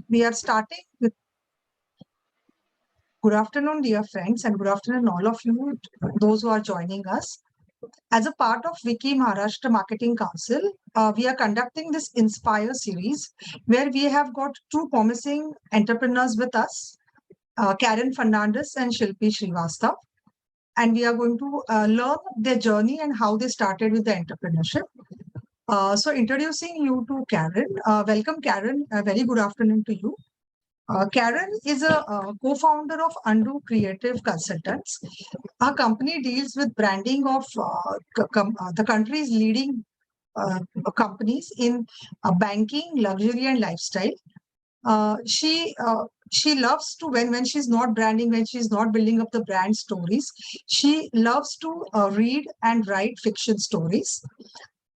We are starting with good afternoon, dear friends, and good afternoon, all of you, those who are joining us. As a part of Wiki Maharashtra Marketing Council, we are conducting this Inspire series where we have got two promising entrepreneurs with us, Karen Fernandez and Shilpi Srivastav. And we are going to learn their journey and how they started with the entrepreneurship. So introducing you to Karen. Welcome, Karen. A very good afternoon to you. Karen is a co-founder of Undo Creative Consultants. Our company deals with branding of the country's leading companies in banking, luxury, and lifestyle. She loves to when she's not branding, when she's not building up the brand stories, she loves to read and write fiction stories.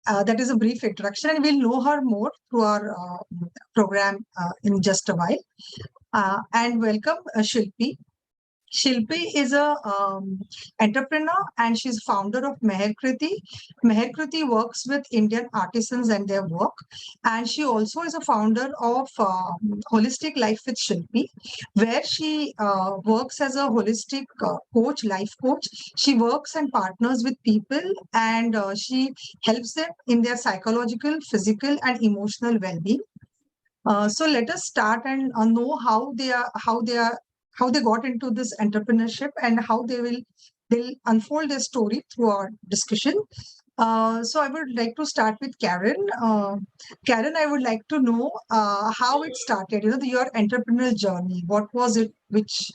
That is a brief introduction, and we'll know her more through our program in just a while. And welcome Shilpi. Shilpi is a entrepreneur and she's founder of Meher Kriti. Meher Kriti works with Indian artisans and their work. And she also is a founder of Holistic Life with Shilpi, where she works as a holistic coach, life coach. She works and partners with people and she helps them in their psychological, physical, and emotional well-being. So let us start and know how they got into this entrepreneurship and how they'll unfold their story through our discussion. So I would like to start with Karen. Karen, I would like to know how it started. Your entrepreneurial journey. What was it which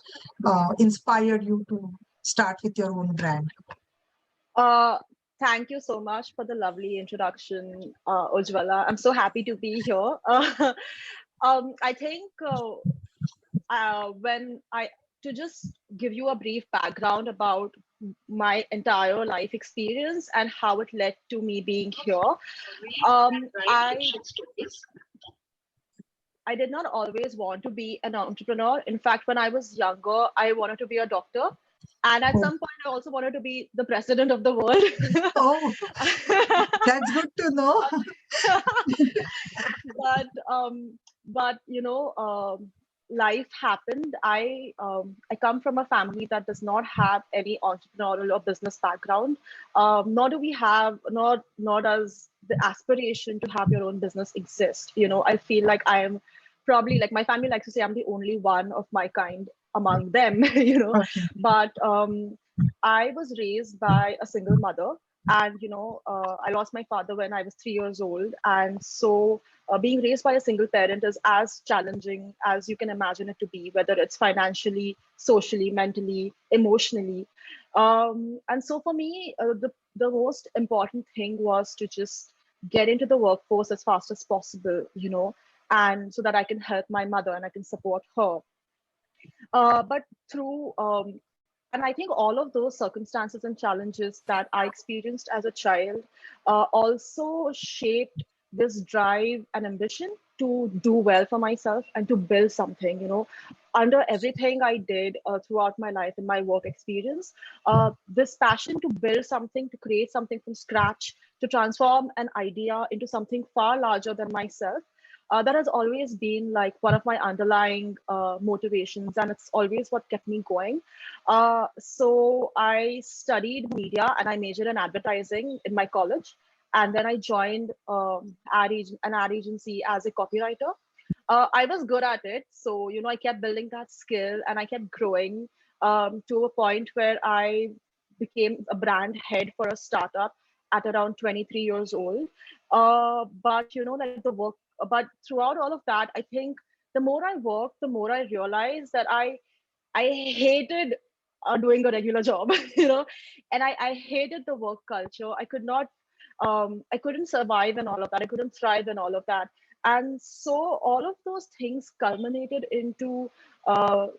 inspired you to start with your own brand? Thank you so much for the lovely introduction, Ujjwala. I'm so happy to be here. I think to just give you a brief background about my entire life experience and how it led to me being here. I did not always want to be an entrepreneur. In fact, when I was younger, I wanted to be a doctor. And at some point, I also wanted to be the president of the world. Oh, that's good to know. but life happened. I come from a family that does not have any entrepreneurial or business background. Nor do we have nor does the aspiration to have your own business exist. I feel like I am probably, like, my family likes to say, I'm the only one of my kind among them. Okay. But I was raised by a single mother, and I lost my father when I was 3 years old. And so being raised by a single parent is as challenging as you can imagine it to be, whether it's financially, socially, mentally, emotionally. And so for me, the most important thing was to just get into the workforce as fast as possible, and so that I can help my mother and I can support her. But through and I think all of those circumstances and challenges that I experienced as a child also shaped this drive and ambition to do well for myself and to build something. Under everything I did throughout my life and my work experience, this passion to build something, to create something from scratch, to transform an idea into something far larger than myself, that has always been like one of my underlying motivations, and it's always what kept me going. So I studied media and I majored in advertising in my college, and then I joined an ad agency as a copywriter. I was good at it, so I kept building that skill and I kept growing to a point where I became a brand head for a startup at around 23 years old. But but throughout all of that, I think the more I worked, the more I realized that I hated doing a regular job, and I hated the work culture. I couldn't survive in all of that. I couldn't thrive in all of that. And so all of those things culminated into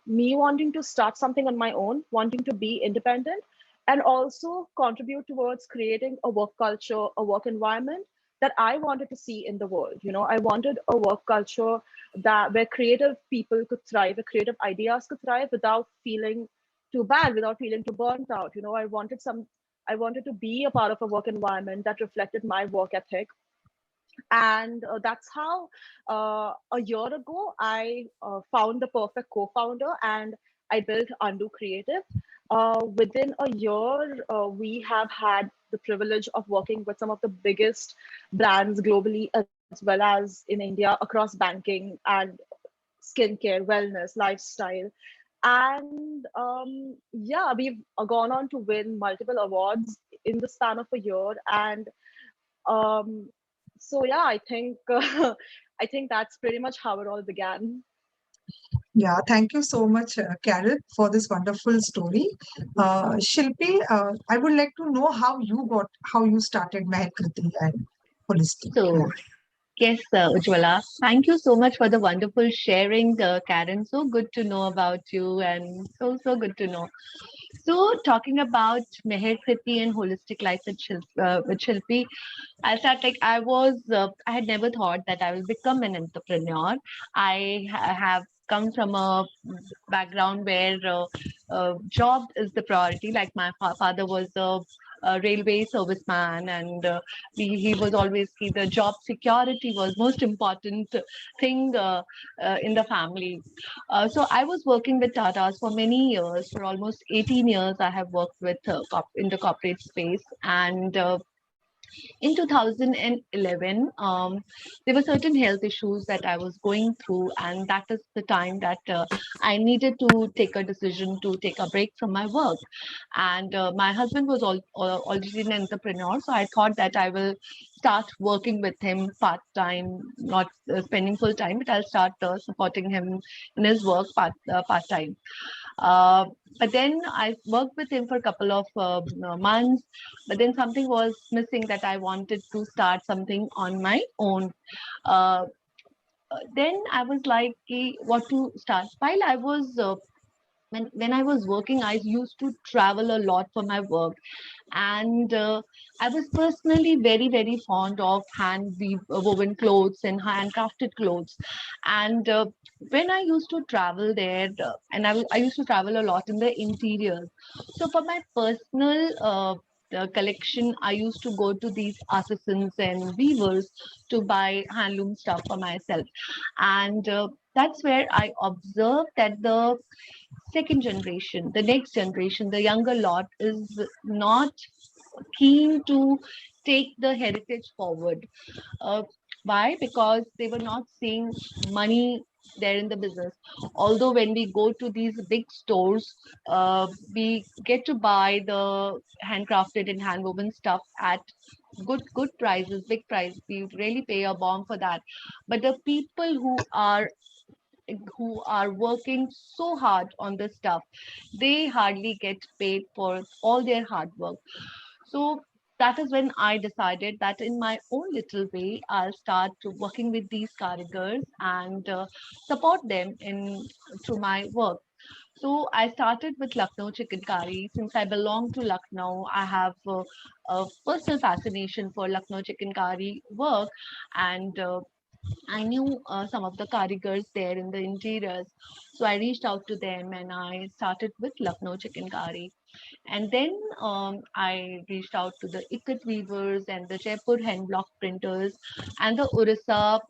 me wanting to start something on my own, wanting to be independent, and also contribute towards creating a work culture, a work environment that I wanted to see in the world. I wanted a work culture where creative people could thrive, where creative ideas could thrive without feeling too bad, without feeling too burnt out. I wanted to be a part of a work environment that reflected my work ethic, And that's how a year ago I found the perfect co-founder, and I built Undo Creative. Within a year, we have had the privilege of working with some of the biggest brands globally, as well as in India, across banking and skincare, wellness, lifestyle. And yeah, we've gone on to win multiple awards in the span of a year. And um, so yeah, I think I think that's pretty much how it all began. Yeah, thank you so much, Carol, for this wonderful story. Shilpi, I would like to know how you started Meherkriti and Holistic So, Life. yes, Ujjwala, thank you so much for the wonderful sharing, Karen. So good to know about you, and so good to know. So, talking about Meher Kriti and holistic life with Shilpi, I start like I had never thought that I will become an entrepreneur. Have come from a background where job is the priority. Like my father was a railway serviceman, and he was always the job security was most important thing in the family. So I was working with Tatas for many years. For almost 18 years, I have worked with in the corporate space, and in 2011, there were certain health issues that I was going through, and that is the time that I needed to take a decision to take a break from my work. And my husband was already an entrepreneur, so I thought that I will start working with him part time, not spending full time, but I'll start supporting him in his work part time. Uh, but then I worked with him for a couple of months. But then something was missing that I wanted to start something on my own. Uh, then I was like, what to start? While I was when I was working, I used to travel a lot for my work, and I was personally very fond of woven clothes and handcrafted clothes. And when I used to travel there, I used to travel a lot in the interiors. So for my personal the collection, I used to go to these artisans and weavers to buy handloom stuff for myself. And that's where I observed that the second generation, the next generation, the younger lot is not keen to take the heritage forward. Uh, why? Because they were not seeing money there in the business. Although when we go to these big stores, we get to buy the handcrafted and handwoven stuff at good prices, big price. We really pay a bomb for that. But the people who are working so hard on this stuff, they hardly get paid for all their hard work. So that is when I decided that in my own little way, I'll start working with these carigars and support them in through my work. So I started with Lucknow chicken curry. Since I belong to Lucknow, I have a personal fascination for Lucknow chicken curry work, and I knew some of the karigars there in the interiors. So I reached out to them and I started with Lucknow chicken curry. And then I reached out to the Ikat weavers and the Jaipur hand block printers and the Orissa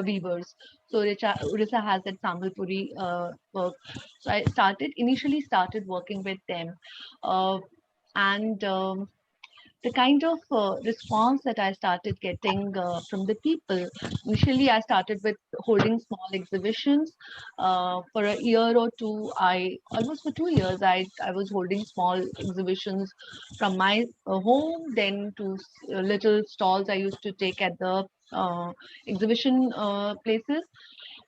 weavers. So Orissa has that Sambalpuri work. So I initially started working with them. And The kind of response that I started getting from the people. Initially, I started with holding small exhibitions. For a year or two, almost for 2 years, I was holding small exhibitions from my home, then to little stalls I used to take at the exhibition places.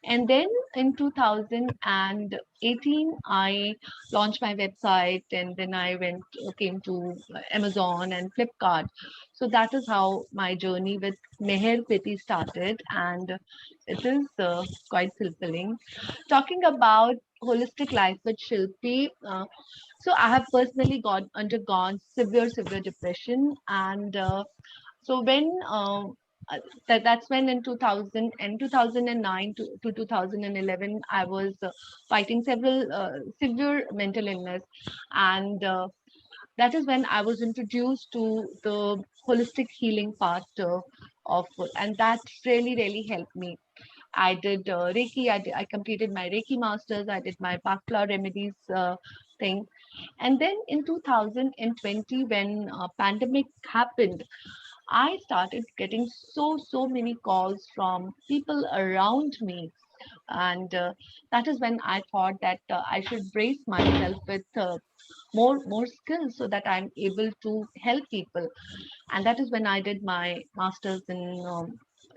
And then in 2018, I launched my website, and then I came to Amazon and Flipkart. So that is how my journey with Meher Kriti started, and it is quite fulfilling. Talking about holistic life with Shilpi, so I have personally undergone severe depression, and so when that's when in 2000 and 2009 to 2011 I was fighting several severe mental illness, and that is when I was introduced to the holistic healing part and that really helped me. I did Reiki. I completed my Reiki masters. I did my Pakla remedies thing, and then in 2020, when pandemic happened, I started getting so many calls from people around me, and that is when I thought that I should brace myself with more skills so that I'm able to help people. And that is when I did my masters in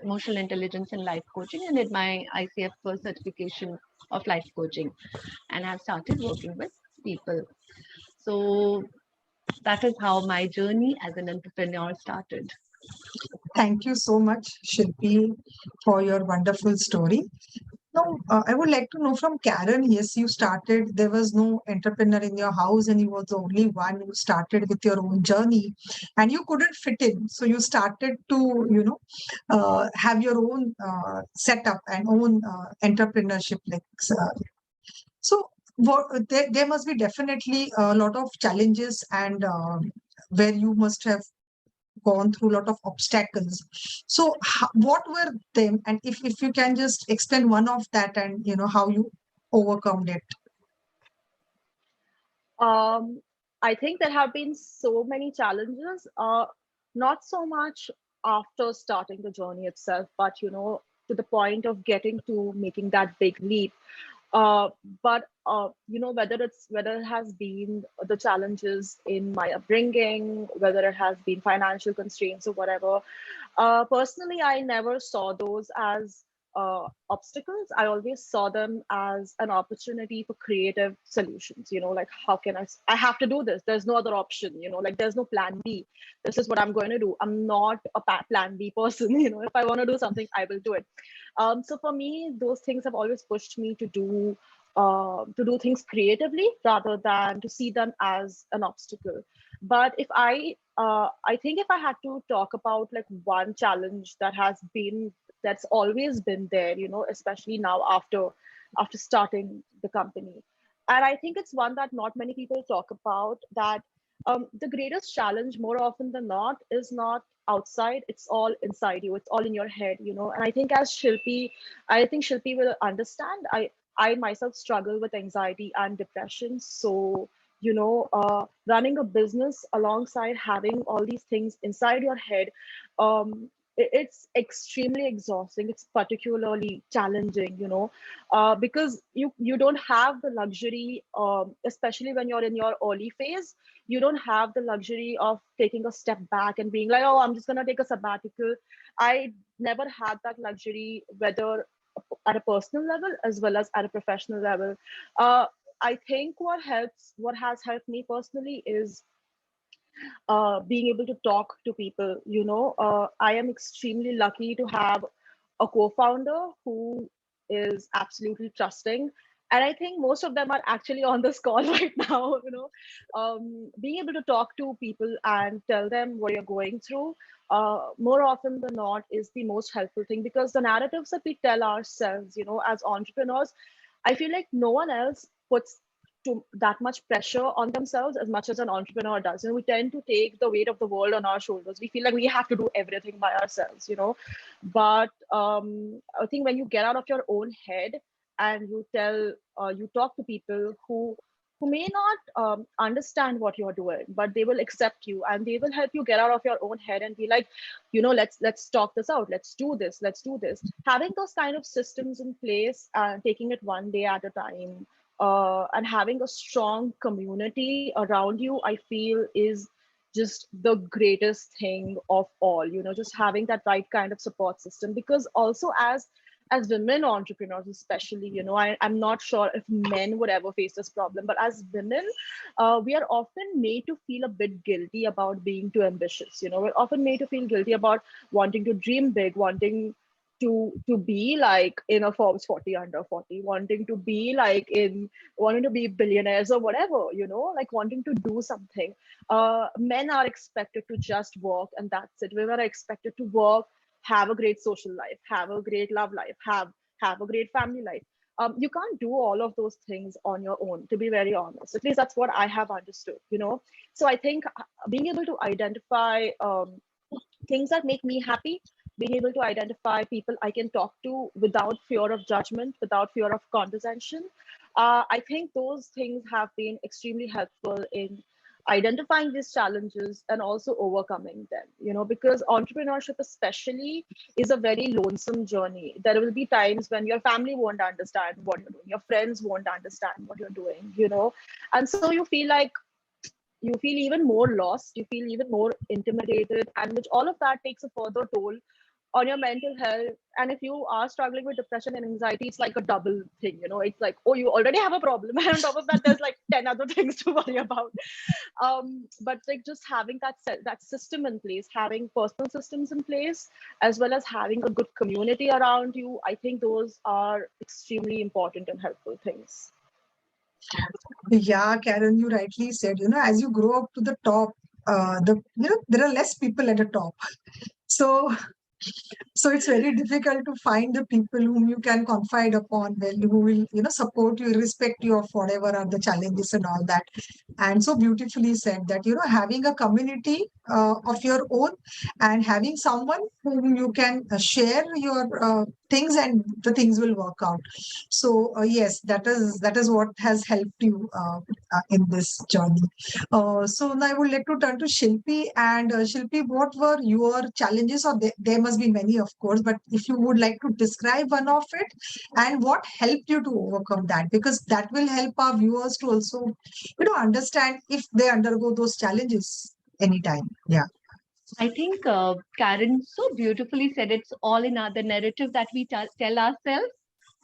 emotional intelligence and life coaching, and did my ICF certification of life coaching, and have started working with people. So that is how my journey as an entrepreneur started. Thank you so much, Shilpi, for your wonderful story. Now, I would like to know from Karen. Yes, you started, there was no entrepreneur in your house, and you were the only one who started with your own journey, and you couldn't fit in. So you started to, have your own setup and own entrepreneurship. So, there must be definitely a lot of challenges, and where you must have gone through a lot of obstacles. So what were them, and if you can just explain one of that, and how you overcome it. Um, I think there have been so many challenges, not so much after starting the journey itself, but to the point of getting to making that big leap. Uh, but whether it has been the challenges in my upbringing, whether it has been financial constraints or whatever. Personally, I never saw those as obstacles. I always saw them as an opportunity for creative solutions. Like, how can I have to do this. There's no other option, like there's no plan B. This is what I'm going to do. I'm not a plan B person. If I want to do something, I will do it. So for me, those things have always pushed me to do things creatively rather than to see them as an obstacle. But I think if I had to talk about like one challenge that's always been there, especially now after starting the company, and I think it's one that not many people talk about. That the greatest challenge, more often than not, is not outside. It's all inside you. It's all in your head, And I think Shilpi will understand. I myself struggle with anxiety and depression. So, running a business alongside having all these things inside your head, it's extremely exhausting. It's particularly challenging, because you don't have the luxury, especially when you're in your early phase. You don't have the luxury of taking a step back and being like, oh, I'm just going to take a sabbatical. I never had that luxury, whether at a personal level as well as at a professional level. Uh, I think what has helped me personally is being able to talk to people. I am extremely lucky to have a co-founder who is absolutely trusting. And I think most of them are actually on this call right now. Being able to talk to people and tell them what you're going through, more often than not, is the most helpful thing, because the narratives that we tell ourselves, as entrepreneurs, I feel like no one else puts that much pressure on themselves as much as an entrepreneur does. We tend to take the weight of the world on our shoulders. We feel like we have to do everything by ourselves, But I think when you get out of your own head and you talk to people who may not understand what you're doing, but they will accept you and they will help you get out of your own head and be like, let's talk this out. Let's do this. Having those kind of systems in place and taking it one day at a time, and having a strong community around you, I feel is just the greatest thing of all. Just having that right kind of support system, because also as women entrepreneurs especially, I'm not sure if men would ever face this problem, but as women, we are often made to feel a bit guilty about being too ambitious. We're often made to feel guilty about wanting to dream big, wanting to be like in a Forbes 40 under 40, wanting to be billionaires or whatever, like wanting to do something. Men are expected to just work and that's it. Women are expected to work, have a great social life, have a great love life, have a great family life. You can't do all of those things on your own, to be very honest. At least that's what I have understood. So I think being able to identify things that make me happy being able to identify people I can talk to without fear of judgment, without fear of condescension. I think those things have been extremely helpful in identifying these challenges and also overcoming them, because entrepreneurship especially is a very lonesome journey. There will be times when your family won't understand what you're doing, your friends won't understand what you're doing, and so you feel even more lost, you feel even more intimidated, and which all of that takes a further toll on your mental health. And if you are struggling with depression and anxiety, it's like a double thing, it's like, oh, you already have a problem, and on top of that there's like 10 other things to worry about. But like just having that system in place, having personal systems in place, as well as having a good community around you, I think those are extremely important and helpful things. Yeah, Karen, you rightly said, as you grow up to the top, there are less people at the top. So it's very difficult to find the people whom you can confide upon, well, who will, support you irrespective of whatever are the challenges and all that. And so beautifully said that, having a community of your own and having someone whom you can share your things, and the things will work out. So yes, that is what has helped you in this journey. So now I would like to turn to Shilpi. And Shilpi, what were your challenges? Or there must be many, of course, but if you would like to describe one of it, and what helped you to overcome that, because that will help our viewers to also, understand if they undergo those challenges anytime. Yeah. I think Karen so beautifully said it's all in the narrative that we tell ourselves.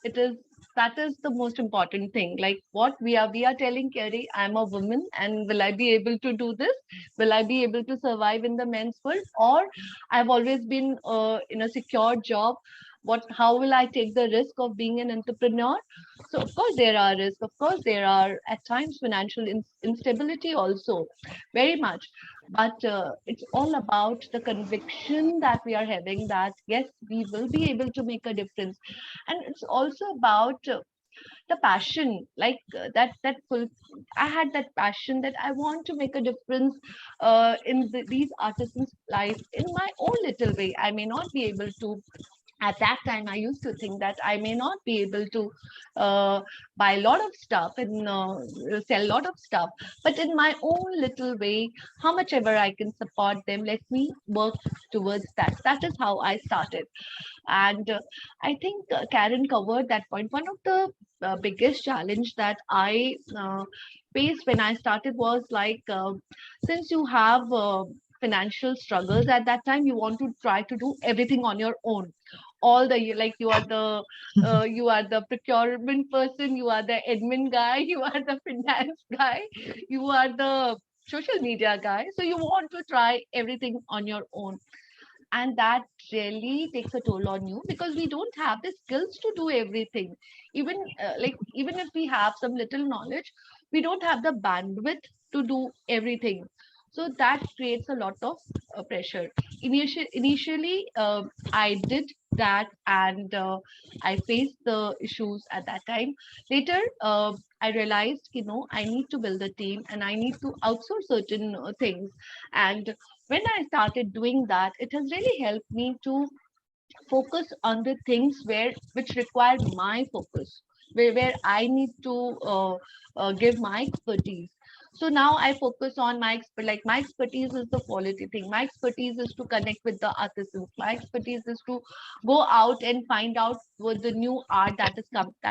It is that is the most important thing. Like what we are telling Kerry, I'm a woman, and will I be able to do this? Will I be able to survive in the men's world? Or I've always been in a secure job. How will I take the risk of being an entrepreneur? So of course there are risks. Of course there are at times financial instability also, very much. But it's all about the conviction that we are having that yes, we will be able to make a difference. And it's also about the passion, like I had that passion that I want to make a difference in these artisans life in my own little way. I may not be able to, at that time I used to think that I may not be able to buy a lot of stuff and sell a lot of stuff, but in my own little way, how much ever I can support them, let me work towards that. That is how I started. And I think Karen covered that point. One of the biggest challenge that I faced when I started was like, since you have financial struggles at that time, you want to try to do everything on your own. All the like you are the procurement person, you are the admin guy, you are the finance guy, you are the social media guy. So you want to try everything on your own, and that really takes a toll on you because we don't have the skills to do everything. Even even if we have some little knowledge, we don't have the bandwidth to do everything. So that creates a lot of pressure. Initially I did that, and I faced the issues at that time. Later I realized, I need to build a team and I need to outsource certain things. And when I started doing that, it has really helped me to focus on the things which require my focus, where I need to give my expertise. So now I focus on like my expertise is the quality thing. My expertise is to connect with the artisans. My expertise is to go out and find out what the new art that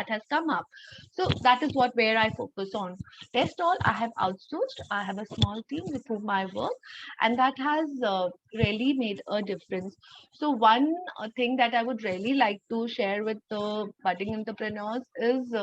has come up. So that is where I focus on. Rest all I have outsourced. I have a small team with whom I work, and that has really made a difference. So one thing that I would really like to share with the budding entrepreneurs is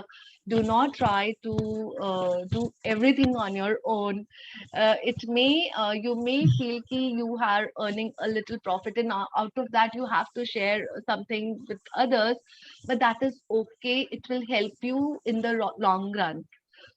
do not try to do everything on your own. You may feel you are earning a little profit, and out of that you have to share something with others, but that is okay. It will help you in the long run.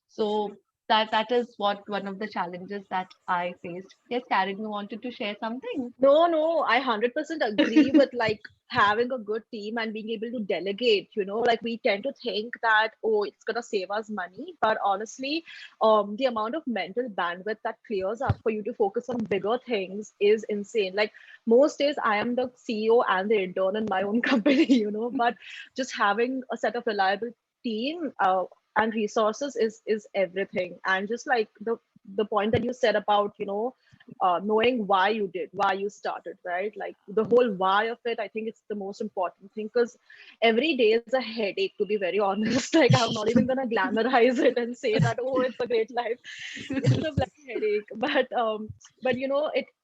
So that is what one of the challenges that I faced. Yes, Karen, you wanted to share something? No, I 100% agree with like having a good team and being able to delegate. Like we tend to think that, oh, it's gonna save us money, but honestly, the amount of mental bandwidth that clears up for you to focus on bigger things is insane. Like most days, I am the CEO and the intern in my own company, but just having a set of reliable team and resources is everything. And just like the point that you said about knowing why you started, right? Like the whole why of it, I think it's the most important thing, because every day is a headache, to be very honest. Like I'm not even gonna glamorize it and say that, oh, it's a great life. It's a bloody headache. But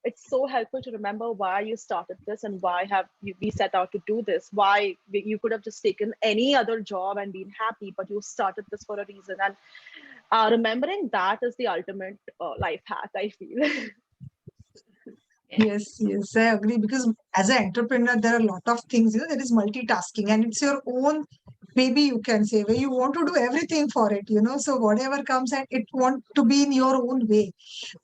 it's so helpful to remember why you started this and why have you we set out to do this. Why you could have just taken any other job and been happy, but you started this for a reason. And remembering that is the ultimate life hack, I feel. Yes, yes, I agree. Because as an entrepreneur, there are a lot of things, there is multitasking, and it's your own baby, you can say, where you want to do everything for it. So whatever comes and it want to be in your own way.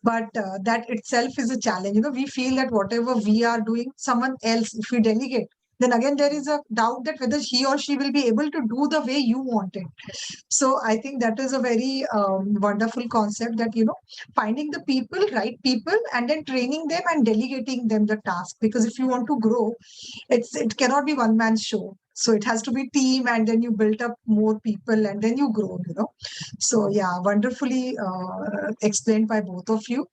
But that itself is a challenge. We feel that whatever we are doing, someone else, if we delegate, then again, there is a doubt that whether he or she will be able to do the way you want it. So I think that is a very wonderful concept, that finding the people, right people, and then training them and delegating them the task. Because if you want to grow, it cannot be one man show. So it has to be team, and then you build up more people, and then you grow. So yeah, wonderfully explained by both of you.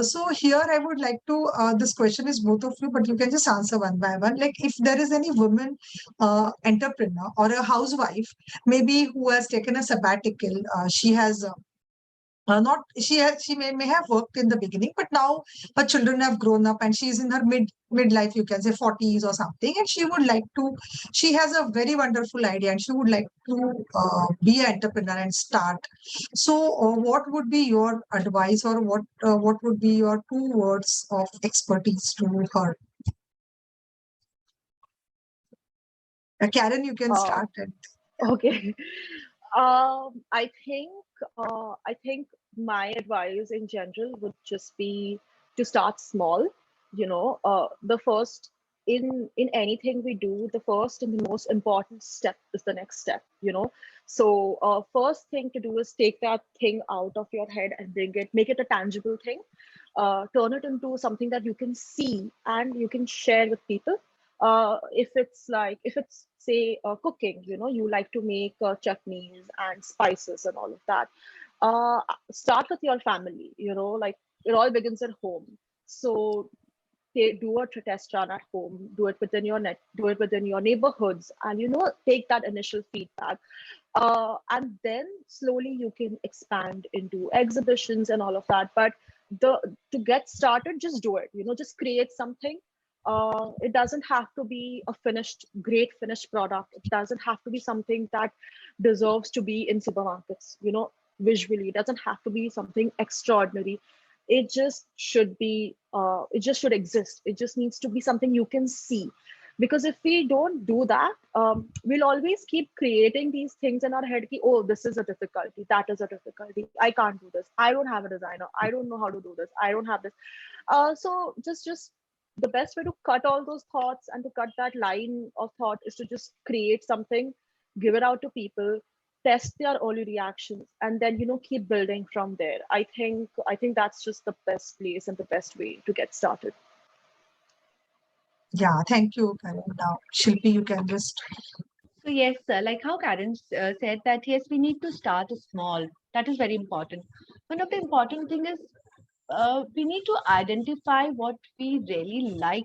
So here I would like to, this question is both of you, but you can just answer one by one. Like if there is any woman entrepreneur or a housewife, maybe who has taken a sabbatical, she has not she may have worked in the beginning, but now her children have grown up and she is in her midlife, you can say 40s or something, and she has a very wonderful idea and she would like to be an entrepreneur and start. So what would be your advice, or what would be your 2 words of expertise to her? Karen, you can uh, start it. okay. I think my advice in general would just be to start small. The first in anything we do, the first and the most important step is the next step. So first thing to do is take that thing out of your head and make it a tangible thing. Turn it into something that you can see and you can share with people. If it's say cooking, you like to make chutneys and spices and all of that. Start with your family. Like it all begins at home. So they do a test run at home, do it within do it within your neighborhoods, and take that initial feedback. And then slowly you can expand into exhibitions and all of that. But the to get started, just do it. Just create something. It doesn't have to be a great finished product. It doesn't have to be something that deserves to be in supermarkets. Visually, it doesn't have to be something extraordinary. It just should exist. It just needs to be something you can see. Because if we don't do that, we'll always keep creating these things in our head. Oh, this is a difficulty, that is a difficulty, I can't do this, I don't have a designer, I don't know how to do this, I don't have this. So just the best way to cut all those thoughts and to cut that line of thought is to just create something, give it out to people, test their early reactions, and then keep building from there. I think that's just the best place and the best way to get started. Yeah, thank you, Karen. Now, Shilpi, you can just. So yes, like how Karen said that yes, we need to start small. That is very important. One of the important thing is we need to identify what we really like.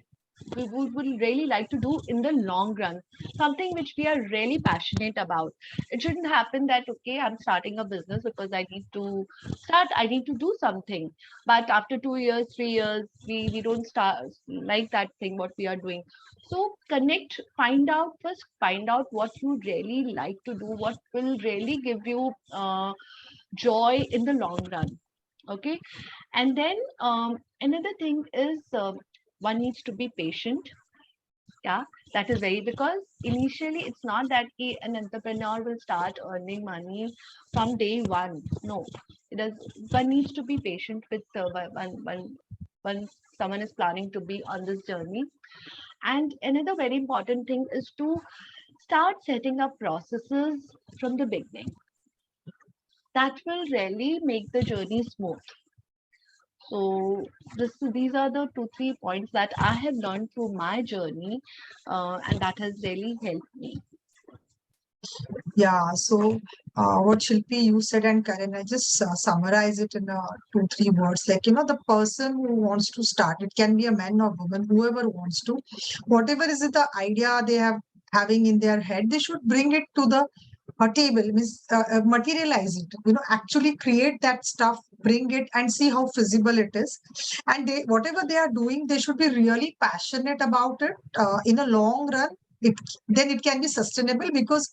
We would really like to do in the long run, something which we are really passionate about. It shouldn't happen that okay, I'm starting a business because I need to start, I need to do something, but after 2 years, 3 years, we don't start like that thing what we are doing. So connect, find out what you really like to do, what will really give you joy in the long run. Okay, and then another thing is one needs to be patient. Yeah, that is very, because initially it's not that an entrepreneur will start earning money from day one. No, it does. One needs to be patient with when someone is planning to be on this journey. And another very important thing is to start setting up processes from the beginning. That will really make the journey smooth. So these are the 2 3 points that I have learned through my journey, and that has really helped me. Yeah, so what Shilpi you said and Karen, I just summarize it in 2 3 words. Like, the person who wants to start, it can be a man or woman, whoever wants to, whatever is the idea they have having in their head, they should bring it to the table, means materialize it, actually create that stuff, bring it and see how feasible it is. And they, whatever they are doing, they should be really passionate about it in a long run. It, then it can be sustainable, because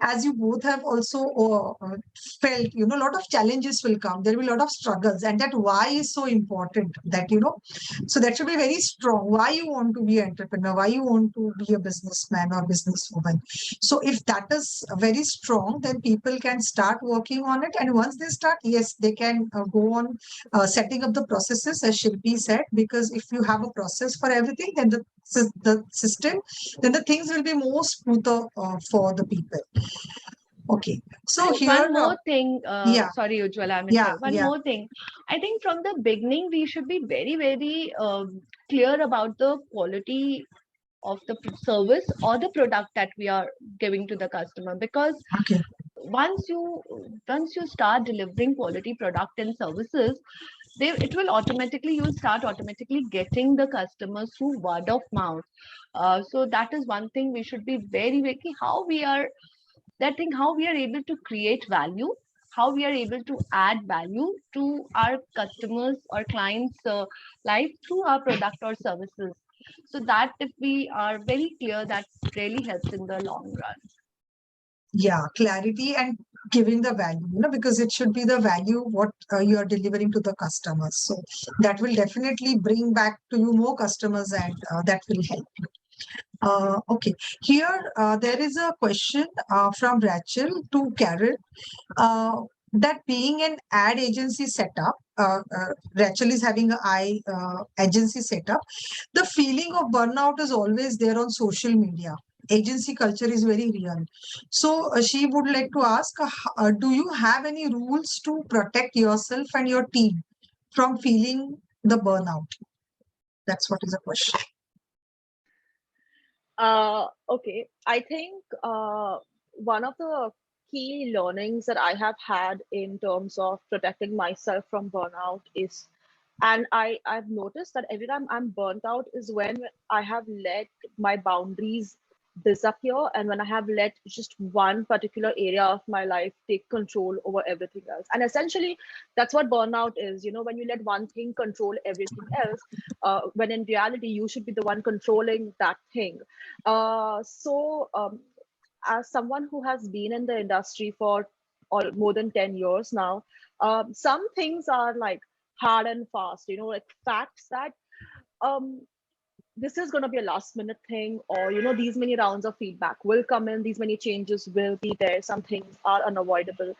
as you both have also felt, a lot of challenges will come, there will be a lot of struggles, and that why is so important, that so that should be very strong, why you want to be an entrepreneur, why you want to be a businessman or businesswoman. So if that is very strong, then people can start working on it, and once they start, yes, they can go on setting up the processes, as Shilpi said, because if you have a process for everything, then the system, then the things will be more smoother for the people. Okay, so And here, one more thing, yeah, sorry, Ujjwala, I'm yeah, one yeah, more thing. I think from the beginning, we should be very, very clear about the quality of the service or the product that we are giving to the customer, because okay, once you start delivering quality product and services, it will automatically, you'll start automatically getting the customers through word of mouth. So that is one thing we should be very, very, how we are, that thing, how we are able to create value, how we are able to add value to our customers or clients life through our product or services. So that if we are very clear, that really helps in the long run. yeah, clarity and giving the value, because it should be the value what you are delivering to the customers. So that will definitely bring back to you more customers, and that will help you. Okay, here there is a question from Rachel to Karen, that being an ad agency setup, Rachel is having an agency setup. The feeling of burnout is always there on social media. Agency culture is very real. So she would like to ask, do you have any rules to protect yourself and your team from feeling the burnout? That's what is the question. Okay, I think one of the key learnings that I have had in terms of protecting myself from burnout is, and I've noticed that every time I'm burnt out is when I have let my boundaries disappear, and when I have let just one particular area of my life take control over everything else. And essentially, that's what burnout is. When you let one thing control everything else, when in reality you should be the one controlling that thing. As someone who has been in the industry for more than 10 years now, some things are like hard and fast, like facts that um, this is going to be a last minute thing, or these many rounds of feedback will come in, these many changes will be there, some things are unavoidable.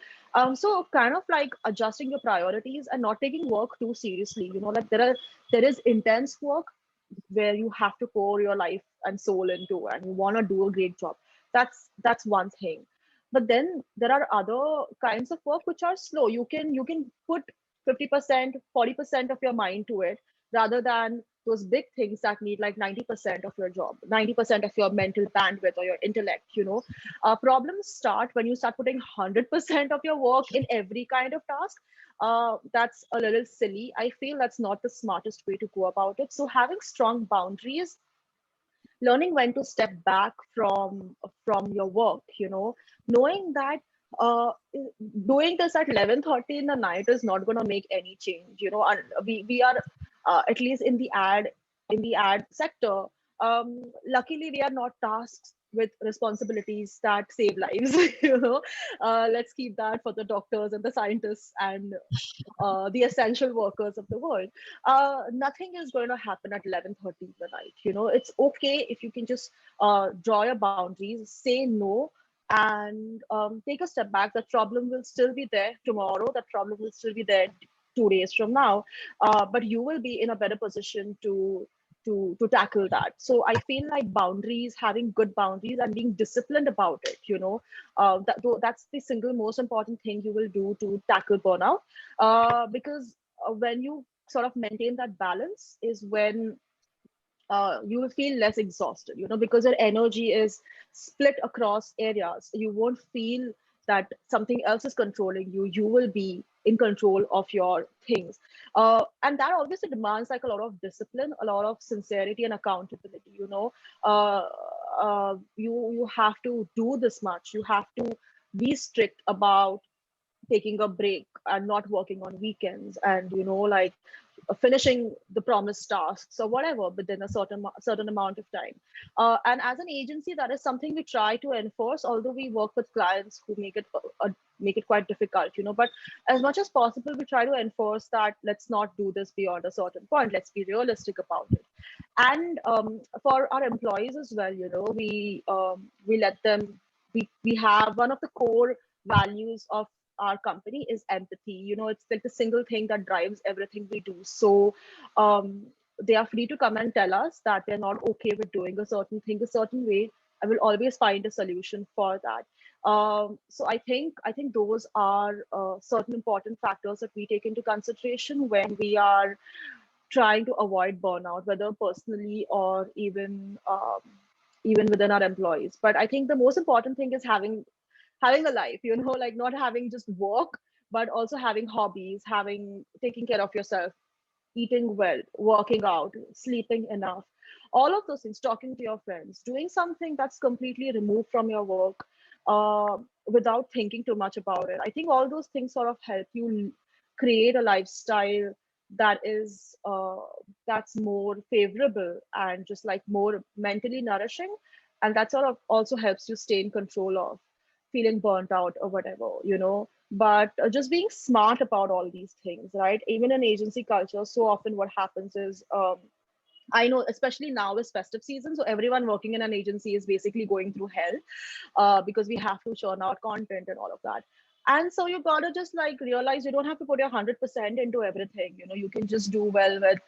So kind of like adjusting your priorities and not taking work too seriously. Like there is intense work where you have to pour your life and soul into, and you want to do a great job. That's one thing. But then there are other kinds of work which are slow. You can put 50%, 40% of your mind to it, rather than those big things that need like 90% of your job, 90% of your mental bandwidth or your intellect. Problems start when you start putting 100% of your work in every kind of task. That's a little silly. I feel that's not the smartest way to go about it. So having strong boundaries, learning when to step back from your work, knowing that uh, doing this at 11:30 in the night is not going to make any change. And we are at least in the ad sector. Luckily, we are not tasked with responsibilities that save lives. Let's keep that for the doctors and the scientists and the essential workers of the world. Nothing is going to happen at 11:30 in the night. It's okay if you can just draw your boundaries, say no, and take a step back. That problem will still be there tomorrow. That problem will still be there 2 days from now, but you will be in a better position to tackle that. So I feel like boundaries, having good boundaries and being disciplined about it, that's the single most important thing you will do to tackle burnout. Because when you sort of maintain that balance is when you will feel less exhausted, because your energy is split across areas. You won't feel that something else is controlling you. You will be in control of your things. And that obviously demands like a lot of discipline, a lot of sincerity and accountability. You have to do this much. You have to be strict about taking a break and not working on weekends, and like finishing the promised tasks or whatever within a certain amount of time. And as an agency, that is something we try to enforce, although we work with clients who make it quite difficult. But as much as possible, we try to enforce that let's not do this beyond a certain point. Let's be realistic about it. And for our employees as well, we let them, we have one of the core values of our company is empathy. It's like the single thing that drives everything we do. So they are free to come and tell us that they're not okay with doing a certain thing a certain way. I will always find a solution for that. So I think those are certain important factors that we take into consideration when we are trying to avoid burnout, whether personally or even within our employees. But I think the most important thing is having a life, like not having just work, but also having hobbies, taking care of yourself, eating well, working out, sleeping enough, all of those things, talking to your friends, doing something that's completely removed from your work, without thinking too much about it. I think all those things sort of help you create a lifestyle that is that's more favorable and just like more mentally nourishing, and that sort of also helps you stay in control of feeling burnt out or whatever. But just being smart about all these things, right? Even in agency culture, so often what happens is, I know, especially now is festive season, so everyone working in an agency is basically going through hell, because we have to churn out content and all of that. And so you gotta just like realize you don't have to put your 100% into everything. You can just do well with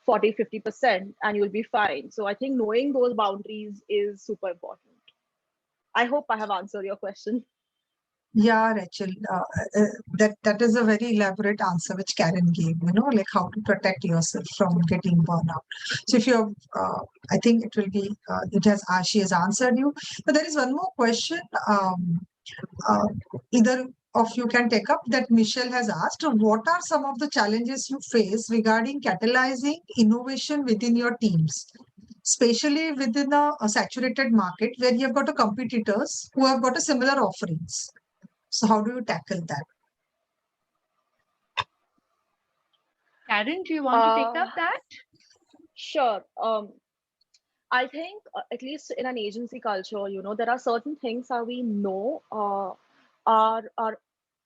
40-50% and you'll be fine. So I think knowing those boundaries is super important. I hope I have answered your question. Yeah, Rachel, that is a very elaborate answer which Karen gave, like how to protect yourself from getting burnout. So if you're, I think it will be, she has answered you. But there is one more question. Uh, Either of you can take up that Michelle has asked. What are some of the challenges you face regarding catalyzing innovation within your teams? Especially within a saturated market where you have got a competitors who have got a similar offerings. So how do you tackle that? Karen, do you want to take up that? Sure. I think at least in an agency culture, there are certain things that we know are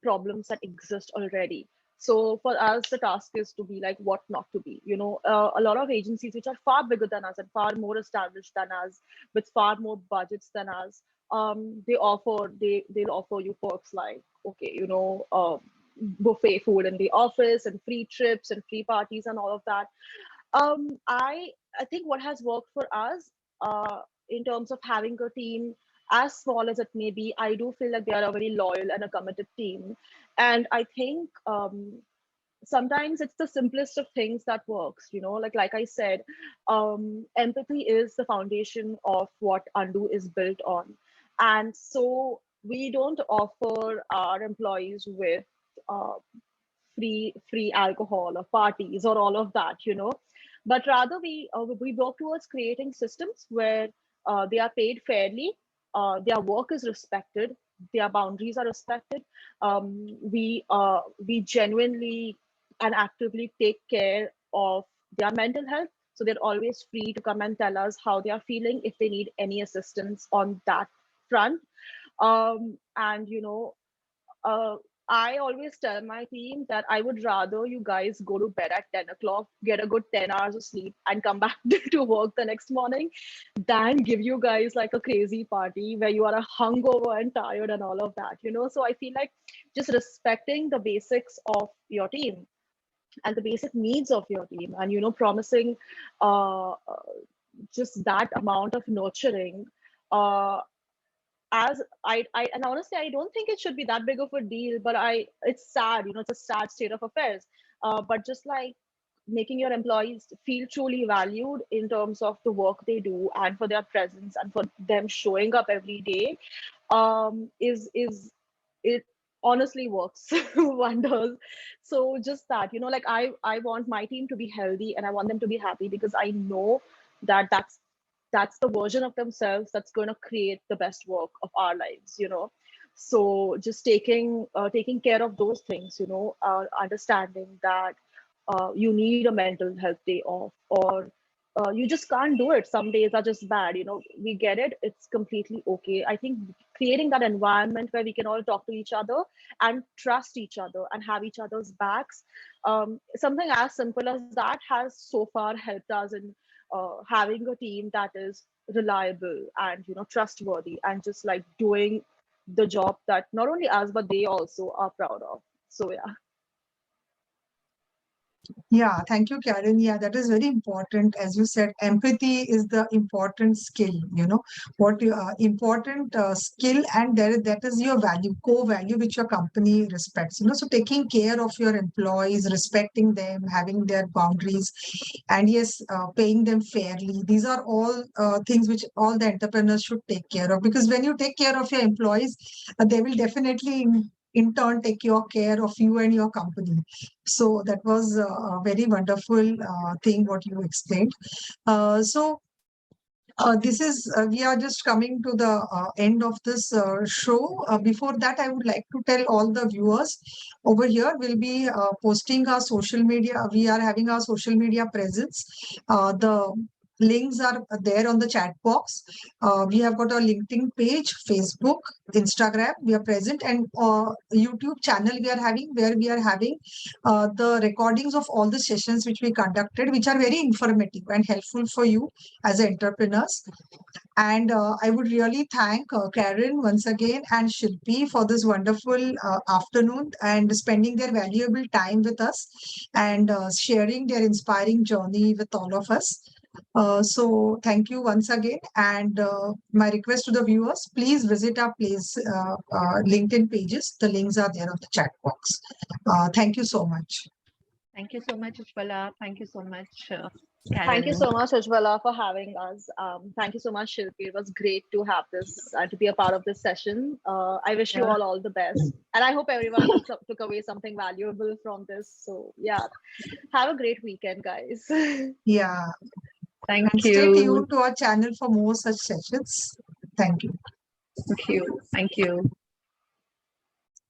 problems that exist already. So for us, the task is to be like what not to be. A lot of agencies which are far bigger than us and far more established than us, with far more budgets than us, they'll offer you perks like, okay, buffet food in the office and free trips and free parties and all of that. I think what has worked for us, in terms of having a team as small as it may be, I do feel like they are a very loyal and a committed team. And I think sometimes it's the simplest of things that works. Like I said, empathy is the foundation of what Undo is built on. And so we don't offer our employees with uh, free alcohol or parties or all of that, but rather we work towards creating systems where they are paid fairly, their work is respected, their boundaries are respected. We genuinely and actively take care of their mental health, So they're always free to come and tell us how they are feeling if they need any assistance on that front. And I always tell my team that I would rather you guys go to bed at 10 o'clock, get a good 10 hours of sleep, and come back to work the next morning than give you guys like a crazy party where you are a hungover and tired and all of that, So I feel like just respecting the basics of your team and the basic needs of your team, and promising just that amount of nurturing. As I and honestly, I don't think it should be that big of a deal, but it's sad, it's a sad state of affairs. But just like making your employees feel truly valued in terms of the work they do and for their presence and for them showing up every day, is it honestly works wonders. So just that, like I want my team to be healthy and I want them to be happy, because I know that that's the version of themselves that's going to create the best work of our lives. So just taking care of those things, understanding that you need a mental health day off, or you just can't do it, some days are just bad, we get it, it's completely okay. I think creating that environment where we can all talk to each other and trust each other and have each other's backs, something as simple as that has so far helped us in having a team that is reliable and trustworthy and just like doing the job that not only us but they also are proud of. So yeah. Yeah, thank you, Karen. Yeah, that is very important. As you said, empathy is the important skill, what you important skill, and that is your value, core value, which your company respects, so taking care of your employees, respecting them, having their boundaries, and yes, paying them fairly. These are all things which all the entrepreneurs should take care of, because when you take care of your employees, they will definitely in turn take your care of you and your company. So that was a very wonderful thing what you explained. This is we are just coming to the end of this show. Before that, I would like to tell all the viewers over here, we'll be posting our social media. We are having our social media presence. The links are there on the chat box. We have got our LinkedIn page, Facebook, Instagram. We are present, and YouTube channel we are having, where we are having the recordings of all the sessions which we conducted, which are very informative and helpful for you as entrepreneurs. And I would really thank Karen once again and Shilpi for this wonderful afternoon and spending their valuable time with us and sharing their inspiring journey with all of us. So thank you once again. And my request to the viewers, please visit our LinkedIn pages. The links are there on the chat box. Thank you so much. Thank you so much, Ujjwala. Thank you so much, Karen. Thank you so much, Ujjwala, for having us. Thank you so much, Shilpi. It was great to have this, to be a part of this session. I wish you all the best. And I hope everyone took away something valuable from this. So yeah, have a great weekend, guys. Yeah. Thank and you. Stay tuned to our channel for more such sessions. Thank you. Thank you. Thank you.